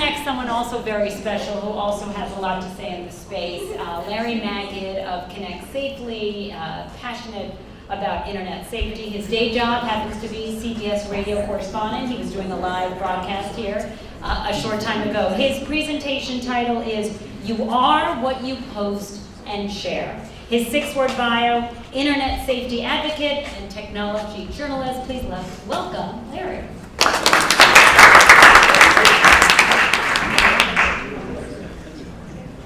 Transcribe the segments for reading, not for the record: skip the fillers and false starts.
Next, someone also very special who also has a lot to say in the space, Larry Magid of Connect Safely, passionate about internet safety. His day job happens to be CBS radio correspondent. He was doing a live broadcast here a short time ago. His presentation title is You Are What You Post and Share. His 6-word bio, internet safety advocate and technology journalist. Please welcome Larry.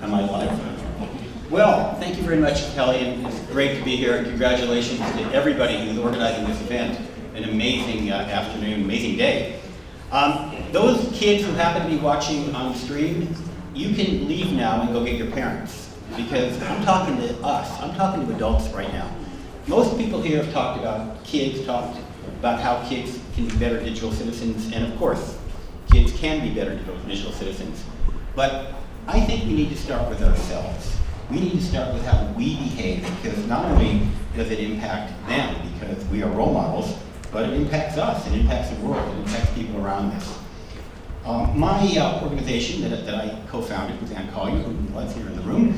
Am I live? Well, thank you very much, Kelly, and it's great to be here, and congratulations to everybody who's organizing this event. An amazing afternoon, amazing day. Those kids who happen to be watching on the stream, you can leave now and go get your parents, because I'm talking to us, I'm talking to adults right now. Most people here have talked about kids, talked about how kids can be better digital citizens, and of course, kids can be better digital citizens. But I think we need to start with ourselves. We need to start with how we behave, because not only does it impact them, because we are role models, but it impacts us, it impacts the world, it impacts people around us. My organization that I co-founded with Ann Collier, who was here in the room,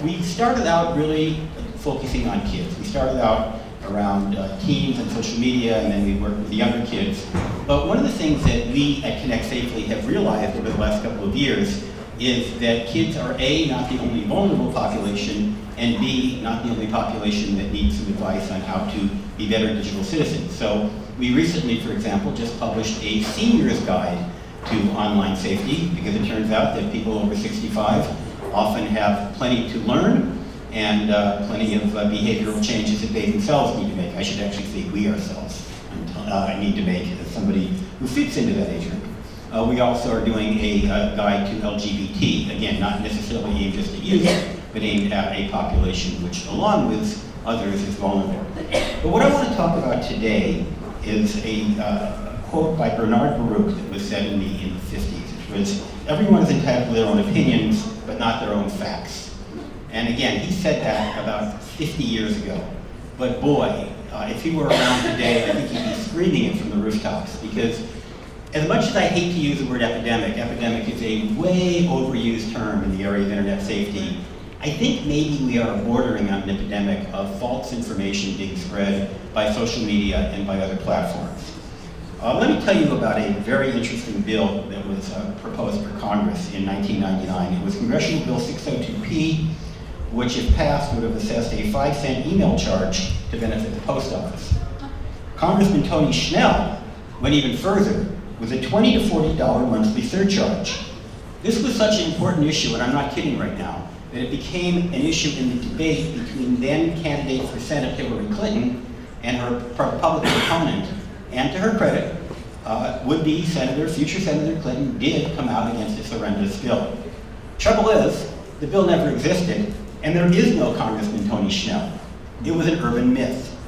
we started out really focusing on kids. We started out around teens and social media, and then we worked with the younger kids. But one of the things that we at Connect Safely have realized over the last couple of years is that kids are A, not the only vulnerable population, and B, not the only population that needs some advice on how to be better digital citizens. So we recently, for example, just published a senior's guide to online safety, because it turns out that people over 65 often have plenty to learn and plenty of behavioral changes that they themselves need to make. I should actually say we ourselves need to make as somebody who fits into that age group. We also are doing a guide to LGBT, again, not necessarily aimed just at youth, but aimed at a population which, along with others, is vulnerable. But what I want to talk about today is a quote by Bernard Baruch that was said in the 50s, which was, everyone is entitled to their own opinions, but not their own facts. And again, he said that about 50 years ago. But boy, if he were around today, I think he'd be screaming it from the rooftops, because as much as I hate to use the word epidemic is a way overused term in the area of internet safety. I think maybe we are bordering on an epidemic of false information being spread by social media and by other platforms. Let me tell you about a very interesting bill that was proposed for Congress in 1999. It was Congressional Bill 602P, which if passed would have assessed a 5-cent email charge to benefit the post office. Congressman Tony Schnell went even further with a $20 to $40 monthly surcharge. This was such an important issue, and I'm not kidding right now, that it became an issue in the debate between then candidate for Senate Hillary Clinton and her Republican opponent. And to her credit, would-be Senator, future Senator Clinton did come out against this horrendous bill. Trouble is, the bill never existed, and there is no Congressman Tony Schnell. It was an urban myth.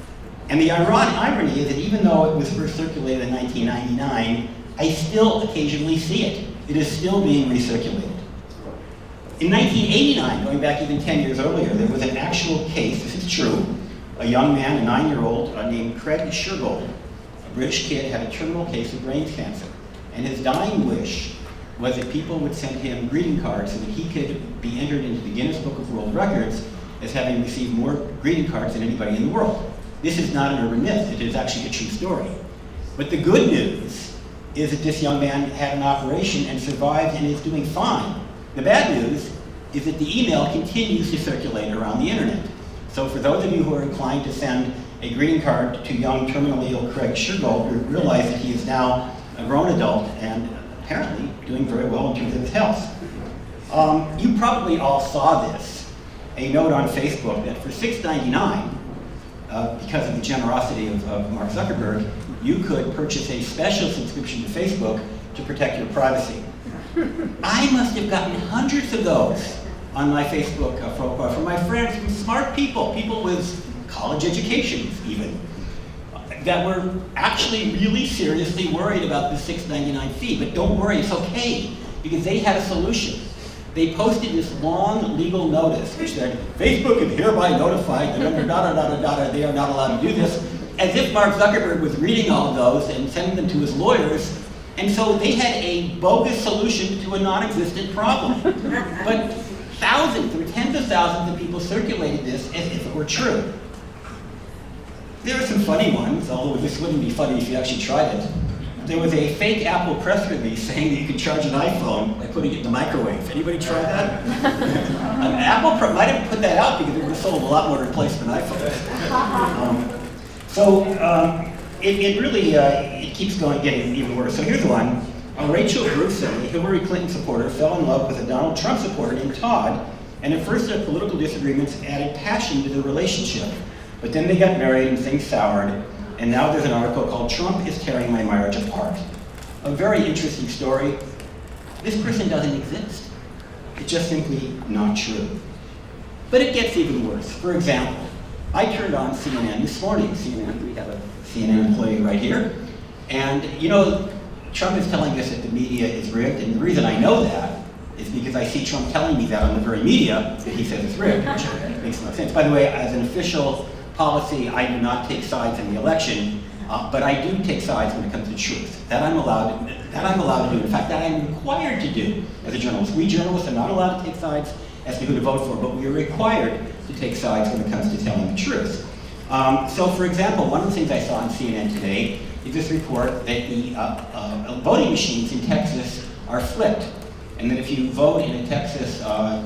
And the irony is that even though it was first circulated in 1999, I still occasionally see it. It is still being recirculated. In 1989, going back even 10 years earlier, there was an actual case, this is true, a young man, a 9-year-old named Craig Shergold, a British kid, had a terminal case of brain cancer. And his dying wish was that people would send him greeting cards so that he could be entered into the Guinness Book of World Records as having received more greeting cards than anybody in the world. This is not an urban myth, it is actually a true story. But the good news is that this young man had an operation and survived and is doing fine. The bad news is that the email continues to circulate around the internet. So for those of you who are inclined to send a greeting card to young terminally ill Craig Shergold, realize that he is now a grown adult and apparently doing very well in terms of his health. You probably all saw this, a note on Facebook that for $6.99, because of the generosity of Mark Zuckerberg, you could purchase a special subscription to Facebook to protect your privacy. I must have gotten hundreds of those on my Facebook profile from my friends, from smart people, people with college educations even, that were actually really seriously worried about the $6.99 fee. But don't worry, it's okay, because they had a solution. They posted this long legal notice which said, Facebook is hereby notified that under da-da-da-da-da, they are not allowed to do this, as if Mark Zuckerberg was reading all of those and sending them to his lawyers And so they had a bogus solution to a non-existent problem. But thousands or tens of thousands of people circulated this as if it were true. There are some funny ones, although this wouldn't be funny if you actually tried it. There was a fake Apple press release saying that you could charge an iPhone by putting it in the microwave. Anybody try that? Apple might have put that out because it would have sold a lot more replacement iPhones. It really it keeps going, getting even worse. So here's one. Rachel Bruce, a Hillary Clinton supporter, fell in love with a Donald Trump supporter named Todd, and at first their political disagreements added passion to the relationship. But then they got married and things soured, and now there's an article called "Trump is Tearing My Marriage Apart." A very interesting story. This person doesn't exist. It's just simply not true. But it gets even worse. For example, I turned on CNN this morning. CNN, we have a CNN employee right here. And you know, Trump is telling us that the media is rigged, and the reason I know that is because I see Trump telling me that on the very media that he says it's rigged, which makes no sense. By the way, as an official policy, I do not take sides in the election, but I do take sides when it comes to truth. That I'm allowed to do. In fact, that I'm required to do as a journalist. We journalists are not allowed to take sides as to who to vote for, but we are required to take sides when it comes to telling the truth. So, for example, one of the things I saw on CNN today is this report that the voting machines in Texas are flipped, and that if you vote in a Texas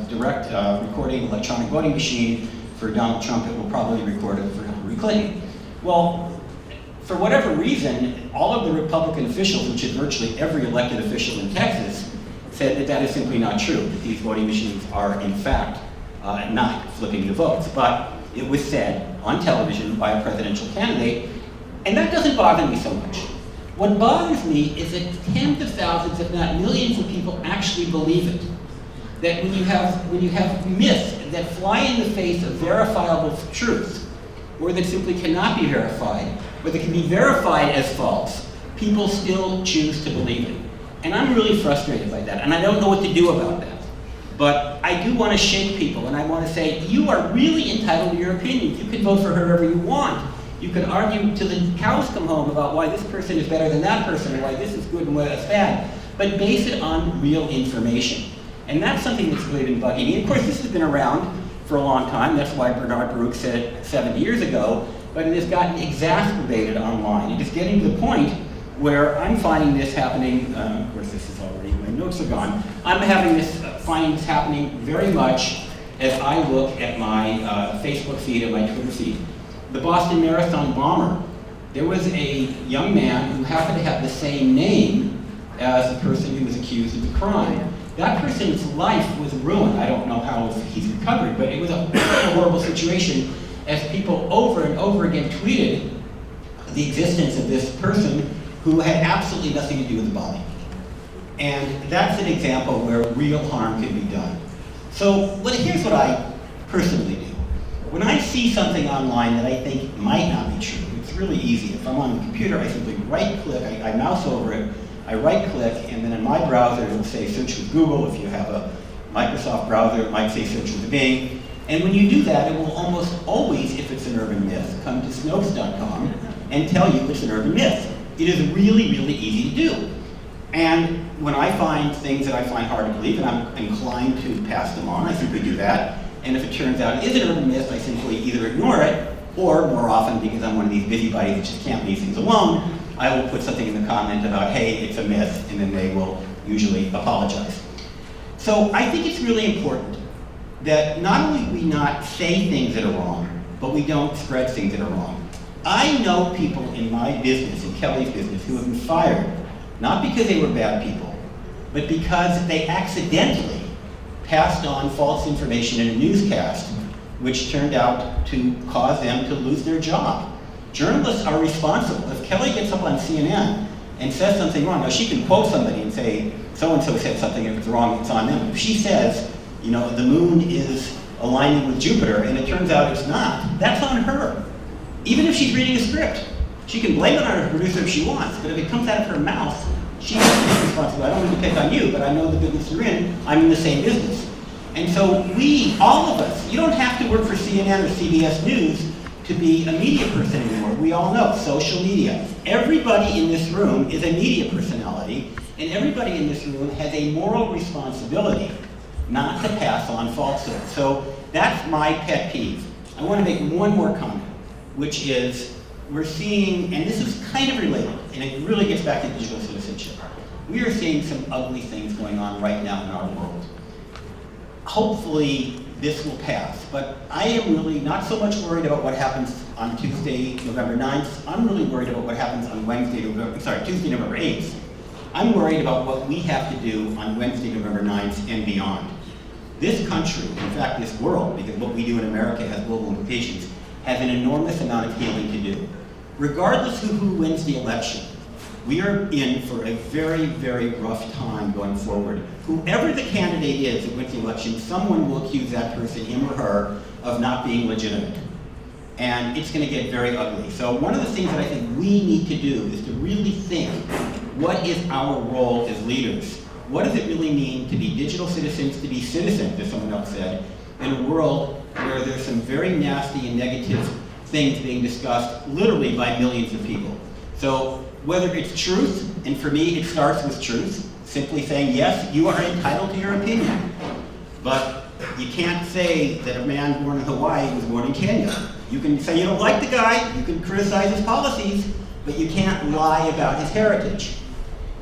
direct recording electronic voting machine for Donald Trump, it will probably record it for Hillary Clinton. Well, for whatever reason, all of the Republican officials, which is virtually every elected official in Texas, said that that is simply not true, that these voting machines are in fact not flipping the votes. But it was said on television by a presidential candidate, and that doesn't bother me so much. What bothers me is that tens of thousands, if not millions of people actually believe it. That when you have myths that fly in the face of verifiable truth, or that simply cannot be verified, or that can be verified as false, people still choose to believe it. And I'm really frustrated by that, and I don't know what to do about that. But I do want to shake people, and I want to say, you are really entitled to your opinion. You can vote for whoever you want. You can argue till the cows come home about why this person is better than that person, or why this is good and why that's bad. But base it on real information. And that's something that's really been bugging me. Of course, this has been around for a long time. That's why Bernard Baruch said it 70 years ago. But it has gotten exacerbated online. It is getting to the point where I'm finding this happening. Of course, this is already, my notes are gone. I'm finding this happening very much as I look at my Facebook feed and my Twitter feed. The Boston Marathon bomber. There was a young man who happened to have the same name as the person who was accused of the crime. That person's life was ruined. I don't know how he's recovered, but it was a horrible situation as people over and over again tweeted the existence of this person who had absolutely nothing to do with the bombing. And that's an example where real harm can be done. So here's what I personally do. When I see something online that I think might not be true, it's really easy. If I'm on the computer, I simply right-click, I mouse over it, I right-click, and then in my browser, it'll say search with Google. If you have a Microsoft browser, it might say search with Bing. And when you do that, it will almost always, if it's an urban myth, come to Snopes.com and tell you it's an urban myth. It is really, really easy to do. And when I find things that I find hard to believe, and I'm inclined to pass them on, I simply do that. And if it turns out it is an urban myth, I simply either ignore it, or more often, because I'm one of these busybodies that just can't leave things alone, I will put something in the comment about, hey, it's a myth, and then they will usually apologize. So I think it's really important that not only we not say things that are wrong, but we don't spread things that are wrong. I know people in my business, in Kelly's business, who have been fired, not because they were bad people, but because they accidentally passed on false information in a newscast, which turned out to cause them to lose their job. Journalists are responsible. If Kelly gets up on CNN and says something wrong, now she can quote somebody and say, so-and-so said something and it was wrong, it's on them. If she says, you know, the moon is aligning with Jupiter and it turns out it's not, that's on her. Even if she's reading a script, she can blame it on her producer if she wants, but if it comes out of her mouth, she has to be responsible. I don't mean to pick on you, but I know the business you're in, I'm in the same business. And so we, all of us, you don't have to work for CNN or CBS News to be a media person anymore. we all know, social media. Everybody in this room is a media personality, and everybody in this room has a moral responsibility not to pass on falsehoods. So that's my pet peeve. I want to make one more comment, which is we're seeing, and this is kind of related, and it really gets back to digital citizenship. We are seeing some ugly things going on right now in our world. Hopefully this will pass, but I am really not so much worried about what happens on Tuesday, November 9th. I'm really worried about what happens on Tuesday, November 8th. I'm worried about what we have to do on Wednesday, November 9th and beyond. This country, in fact this world, because what we do in America has global implications, has an enormous amount of healing to do. Regardless of who wins the election, we are in for a very, very rough time going forward. Whoever the candidate is that wins the election, someone will accuse that person, him or her, of not being legitimate. And it's going to get very ugly. So one of the things that I think we need to do is to really think, what is our role as leaders? What does it really mean to be digital citizens, to be citizens, as someone else said, in a world where there's some very nasty and negative things being discussed literally by millions of people? So whether it's truth, and for me it starts with truth, simply saying, yes, you are entitled to your opinion, but you can't say that a man born in Hawaii was born in Kenya. You can say you don't like the guy, you can criticize his policies, but you can't lie about his heritage.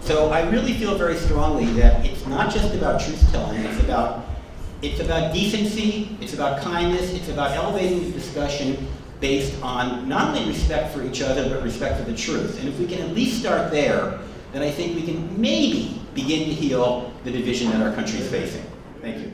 So I really feel very strongly that it's not just about truth-telling, it's about decency, it's about kindness, it's about elevating the discussion based on not only respect for each other, but respect for the truth. And if we can at least start there, then I think we can maybe begin to heal the division that our country is facing. Thank you.